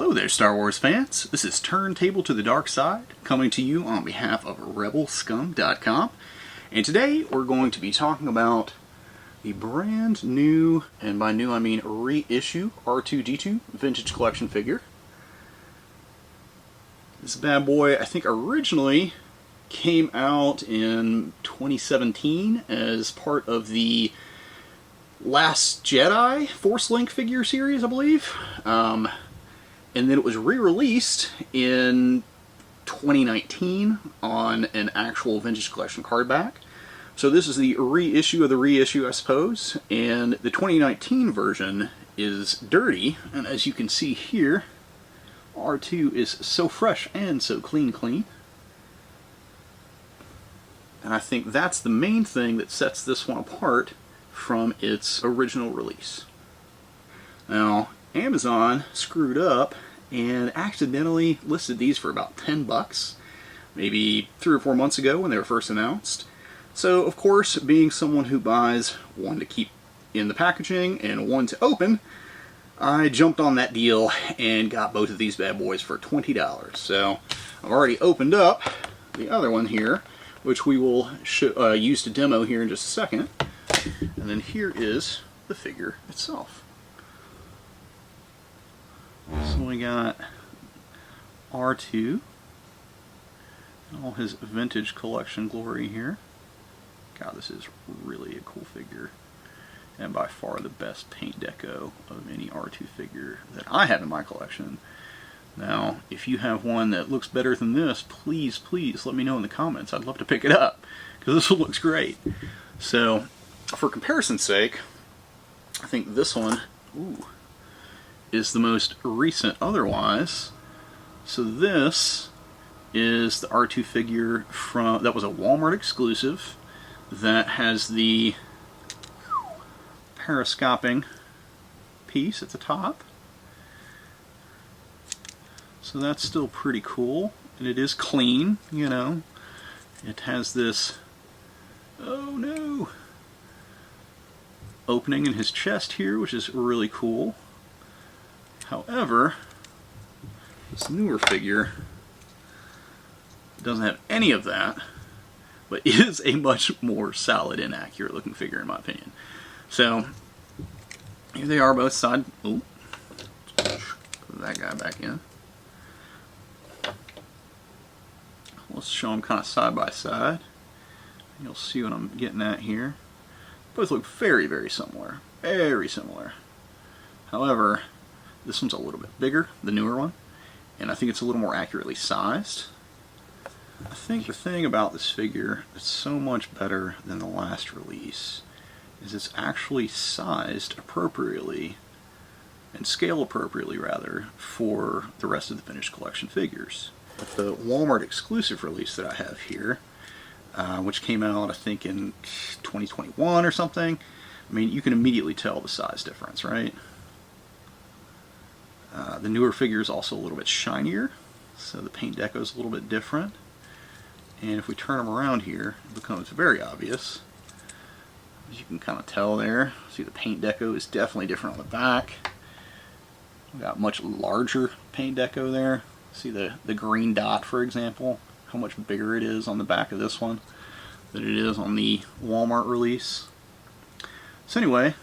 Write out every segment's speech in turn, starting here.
Hello there, Star Wars fans. This is Turntable to the Dark Side, coming to you on behalf of RebelScum.com. And today we're going to be talking about the brand new, and by new I mean reissue, R2-D2 Vintage Collection figure. This bad boy, I think originally came out in 2017 as part of the Last Jedi Force Link figure series, I believe. And then it was re-released in 2019 on an actual Vintage Collection card back. So this is the reissue of the reissue, I suppose. And the 2019 version is dirty. And as you can see here, R2 is so fresh and so clean. And I think that's the main thing that sets this one apart from its original release. Now, Amazon screwed up and accidentally listed these for about $10, maybe 3 or 4 months ago when they were first announced. So, of course, being someone who buys one to keep in the packaging and one to open, I jumped on that deal and got both of these bad boys for $20. So, I've already opened up the other one here, which we will use to demo here in just a second. And then here is the figure itself. So we got R2 and all his Vintage Collection glory here. God, this is really a cool figure, and by far the best paint deco of any R2 figure that I have in my collection. Now, if you have one that looks better than this, please let me know in the comments. I'd love to pick it up, because this one looks great. So, for comparison's sake, I think this one is the most recent otherwise. So this is the R2 figure that was a Walmart exclusive that has the periscoping piece at the top. So that's still pretty cool, and it is clean, you know. It has this, oh no, opening in his chest here, which is really cool. However, this newer figure doesn't have any of that, but is a much more solid and accurate looking figure in my opinion. So, here they are both side. Ooh, put that guy back in. Let's show them kind of side by side. You'll see what I'm getting at here. Both look very, very similar. Very similar. However, this one's a little bit bigger, the newer one, and I think it's a little more accurately sized. I think the thing about this figure that's so much better than the last release is it's actually sized appropriately, and scale appropriately rather, for the rest of the Vintage Collection figures. But the Walmart exclusive release that I have here, which came out I think in 2021 or something, I mean, you can immediately tell the size difference, right? The newer figure is also a little bit shinier, so the paint deco is a little bit different. And if we turn them around here, it becomes very obvious. As you can kind of tell there, see the paint deco is definitely different on the back. We've got much larger paint deco there. See the green dot, for example, how much bigger it is on the back of this one than it is on the Walmart release. So anyway,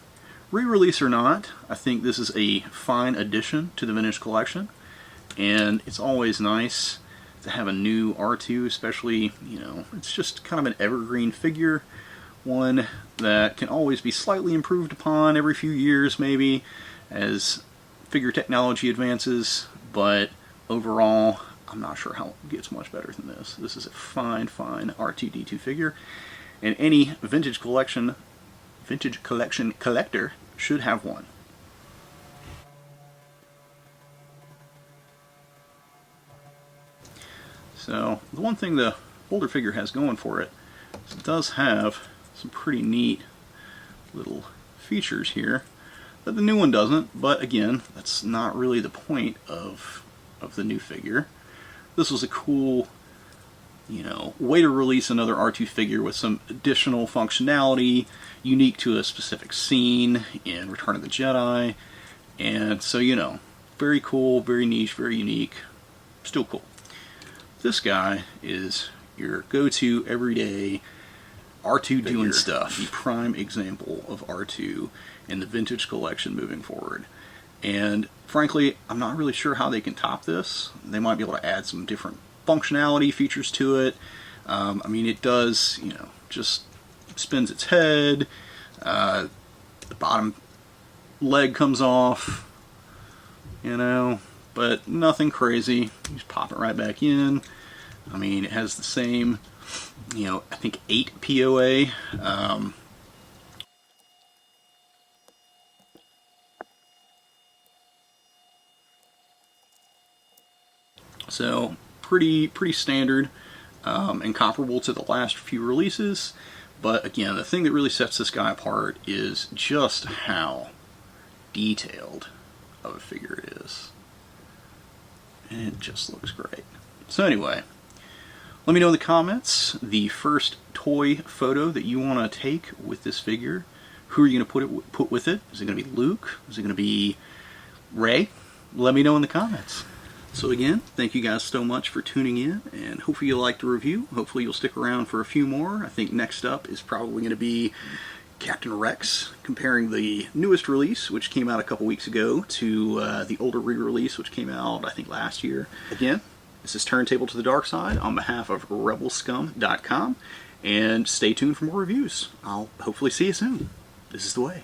re-release or not, I think this is a fine addition to the Vintage Collection, and it's always nice to have a new R2, especially, you know, it's just kind of an evergreen figure, one that can always be slightly improved upon every few years maybe as figure technology advances, but overall I'm not sure how it gets much better than this. This is a fine R2-D2 figure, and any Vintage Collection collector should have one. So the one thing the older figure has going for it is it does have some pretty neat little features here that the new one doesn't, but again, that's not really the point of the new figure. This was a cool, you know, way to release another R2 figure with some additional functionality unique to a specific scene in Return of the Jedi. And so, you know, very cool, very niche, very unique, still cool. This guy is your go-to everyday R2 doing stuff. The prime example of R2 in the vintage collection moving forward. And frankly, I'm not really sure how they can top this. They might be able to add some different functionality features to it. I mean, it does, you know, just spins its head. The bottom leg comes off, you know, but nothing crazy. You just pop it right back in. I mean, it has the same, you know, I think 8 POA. So pretty standard and comparable to the last few releases. But again, the thing that really sets this guy apart is just how detailed of a figure it is. And it just looks great. So anyway, let me know in the comments the first toy photo that you want to take with this figure. Who are you going to put with it? Is it going to be Luke? Is it going to be Rey? Let me know in the comments. So again, thank you guys so much for tuning in, and hopefully you liked the review. Hopefully you'll stick around for a few more. I think next up is probably going to be Captain Rex, comparing the newest release, which came out a couple weeks ago, to the older re-release, which came out, I think, last year. Again, this is Turntable to the Dark Side on behalf of RebelScum.com, and stay tuned for more reviews. I'll hopefully see you soon. This is the way.